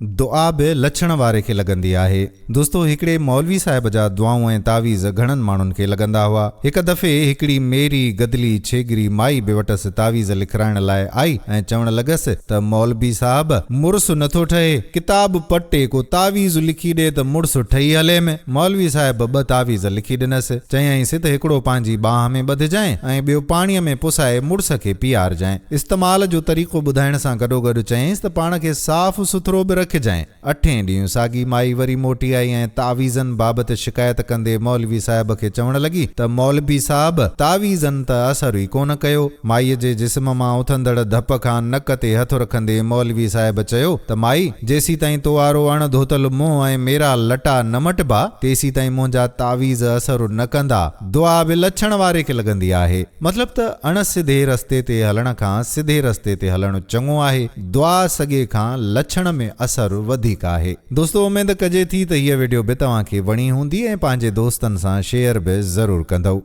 दुआ बि लछण वारे खे लगंदी आहे। दोस्तो हिकिड़े मौलवी साहिब जा दुआऊं ऐं तावीज़ घणनि माण्हुनि खे लगंदा हुआ। हिक दफ़े हिकिड़ी मेरी गदली छेगरी माई बि वटसि तावीज़ लिखाइण लाइ आई ऐं चवण लगसि त मौलवी साहब मुड़ुसु नथो ठहे, किताब पटे को तावीज़ लिखी ॾे त मुड़ुसु ठही हले में। मौलवी साहिब ॿ तावीज़ लिखी ॾिनसि, चयईंसि त हिकिड़ो पंहिंजी बाह में ॿधिजांइ ऐं ॿियो पाणीअ में पुसाए मुड़ुस खे पीआरजांइ। इस्तेमाल जो तरीक़ो ॿुधाइण सां गॾोगॾु चयईंसि त पाण खे साफ़ सुथरो बि रखजांइ। 8हें ॾींहुं साॻी माई वरी मोटी आई ऐं तावीज़नि बाबति शिकायत कंदे मौलवी साहिब खे चवण लॻी त मौलवी साहब तावीज़नि त असर ई कोन कयो। माईअ जे जिस्म मां उथंदड़ धप खां नक ते हथु रखंदे मौलवी साहिब चयो त माई, जेसी ताईं तो वारो अण धोतल मुंहुं ऐं मेरा लटा न मटबा तेसी ताईं मुंहिंजा तावीज़ असर न कंदा। दुआ बि लछण वारे खे लगंदी आहे। मतलब त अण सिधे रस्ते ते हलण खां सिधे रस्ते ते हलणु चङो आहे। दुआ सॻे खां लछण में असर वधीक आहे। दोस्तो उमेद कजे थी त हीअ वीडियो बि तव्हांखे वणी हूंदी ऐं पंहिंजे दोस्तनि सां शेयर बि ज़रूर कंदव।